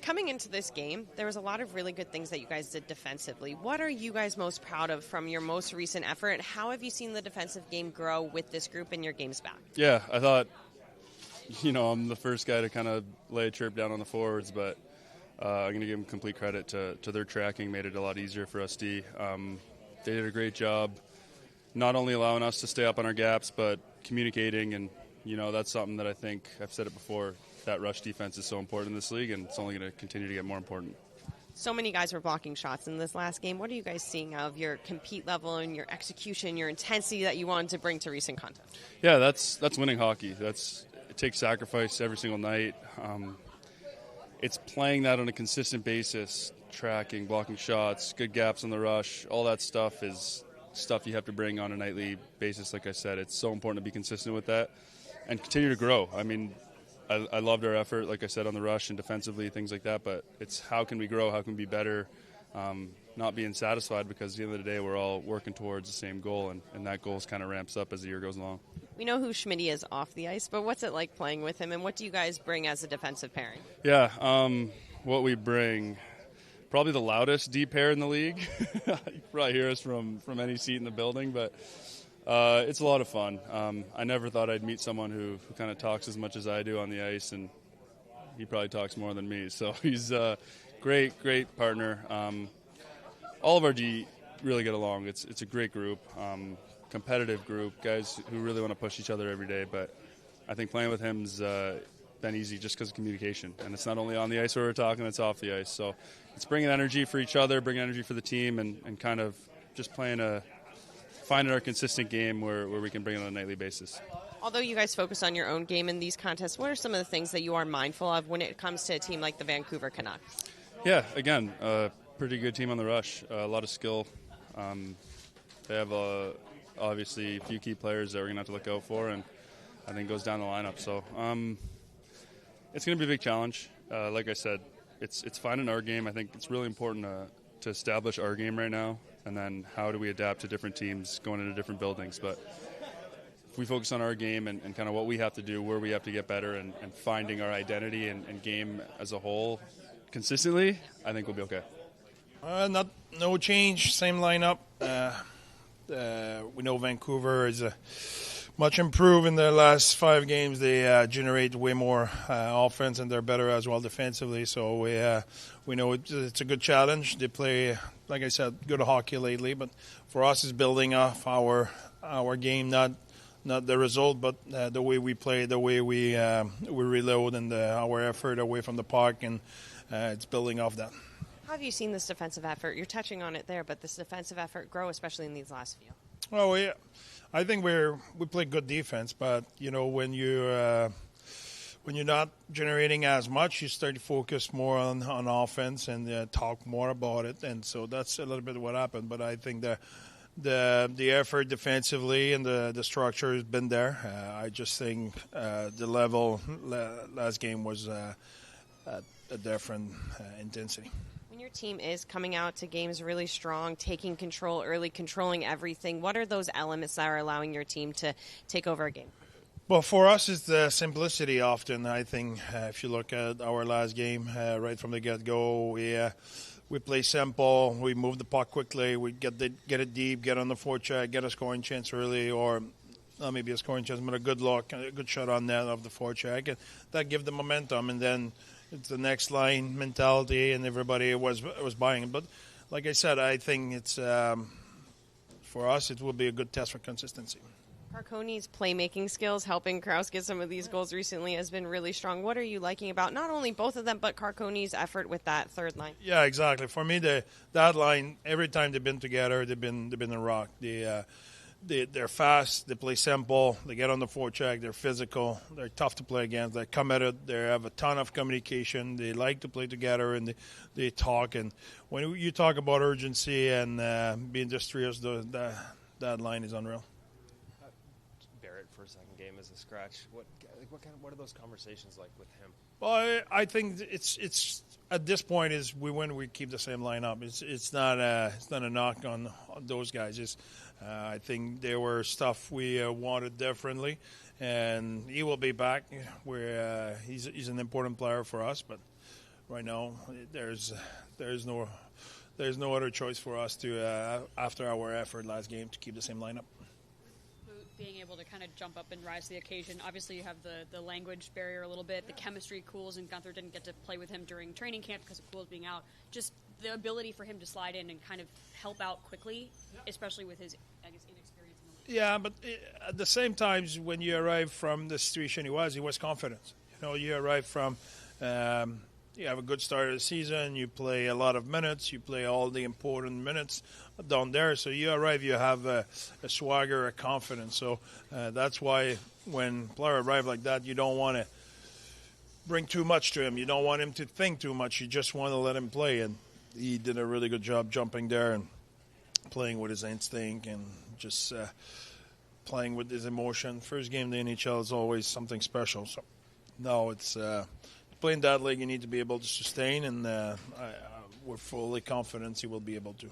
Coming into this game, there was a lot of really good things that you guys did defensively. What are you guys most proud of from your most recent effort? How have you seen the defensive game grow with this group in your games back? Yeah, I thought, I'm the first guy to kind of lay a chirp down on the forwards, but I'm going to give them complete credit to their tracking, made it a lot easier for us D. They did a great job not only allowing us to stay up on our gaps, but communicating, and, that's something that I think, I've said it before, that rush defense is so important in this league, and it's only going to continue to get more important. So many guys were blocking shots in this last game. What are you guys seeing out of your compete level and your execution, your intensity that you wanted to bring to recent contests? Yeah, that's winning hockey. It takes sacrifice every single night. It's playing that on a consistent basis, tracking, blocking shots, good gaps on the rush. All that stuff is stuff you have to bring on a nightly basis. Like I said, it's so important to be consistent with that and continue to grow. I mean, I loved our effort, like I said, on the rush and defensively, things like that, but it's how can we grow, how can we be better, not being satisfied, because at the end of the day we're all working towards the same goal, and that goal kind of ramps up as the year goes along. We know who Schmitty is off the ice, but what's it like playing with him, and what do you guys bring as a defensive pairing? Yeah, what we bring, probably the loudest D pair in the league. You probably hear us from any seat in the building, but it's a lot of fun. I never thought I'd meet someone who kind of talks as much as I do on the ice, and he probably talks more than me. So he's a great partner. All of our D really get along. It's a great group, competitive group, guys who really want to push each other every day. But I think playing with him's been easy just because of communication. And it's not only on the ice where we're talking, it's off the ice. So it's bringing energy for each other, bringing energy for the team, and kind of just finding our consistent game where we can bring it on a nightly basis. Although you guys focus on your own game in these contests, what are some of the things that you are mindful of when it comes to a team like the Vancouver Canucks? Yeah, again, pretty good team on the rush, a lot of skill. They have obviously a few key players that we're going to have to look out for, and I think goes down the lineup. So it's going to be a big challenge. Like I said, it's finding our game. I think it's really important to establish our game right now, and then how do we adapt to different teams going into different buildings. But if we focus on our game and kind of what we have to do, where we have to get better, and finding our identity and game as a whole consistently, I think we'll be okay. No change, same lineup. We know Vancouver is much improved in the last 5 games. They generate way more offense, and they're better as well defensively. So we know it's a good challenge. They play, like I said, good hockey lately. But for us, it's building off our game, not the result, but the way we play, the way we reload, and our effort away from the puck, and it's building off that. How have you seen this defensive effort? You're touching on it there, but this defensive effort grow, especially in these last few. Well, I think we play good defense, but when you're not generating as much, you start to focus more on offense and talk more about it, and so that's a little bit what happened. But I think the effort defensively and the structure has been there. I just think the level last game was at a different intensity. When your team is coming out to games really strong, taking control early, controlling everything, what are those elements that are allowing your team to take over a game? Well, for us, it's the simplicity often. I think if you look at our last game, right from the get-go, we play simple, we move the puck quickly, we get it deep, get on the forecheck, get a scoring chance early, or not maybe a scoring chance, but a good look, a good shot on net of the forecheck. And that gives the momentum, and then it's the next line mentality, and everybody was buying it. But like I said, I think it's for us, it will be a good test for consistency. Carconi's playmaking skills, helping Krause get some of these goals recently, has been really strong. What are you liking about not only both of them, but Carconi's effort with that third line? Yeah, exactly. For me, that line, every time they've been together, they've been a rock. They're fast, they play simple, they get on the forecheck, they're physical, they're tough to play against, they're committed, they have a ton of communication, they like to play together, and they talk. And when you talk about urgency and being industrious, that line is unreal. Barrett for a second game as a scratch. What are those conversations like with him? Well, I think it's at this point is we keep the same lineup. It's not a knock on those guys. I think there were stuff we wanted differently, and he will be back. He's an important player for us, but right now there's no other choice for us to after our effort last game to keep the same lineup. Being able to kind of jump up and rise to the occasion. Obviously, you have the language barrier a little bit. The chemistry, Cools and Gunther didn't get to play with him during training camp because of Cools being out. Just the ability for him to slide in and kind of help out quickly, especially with his, I guess, inexperience in the league. Yeah, but at the same time, when you arrive from the situation he was confident. You arrive from, you have a good start of the season, you play a lot of minutes, you play all the important minutes down there, so you arrive, you have a swagger, a confidence. So that's why when player arrive like that, you don't want to bring too much to him. You don't want him to think too much. You just want to let him play, and he did a really good job jumping there and playing with his instinct and just playing with his emotion. First game in the NHL is always something special. So no, it's playing that league, you need to be able to sustain, and we're fully confident he will be able to.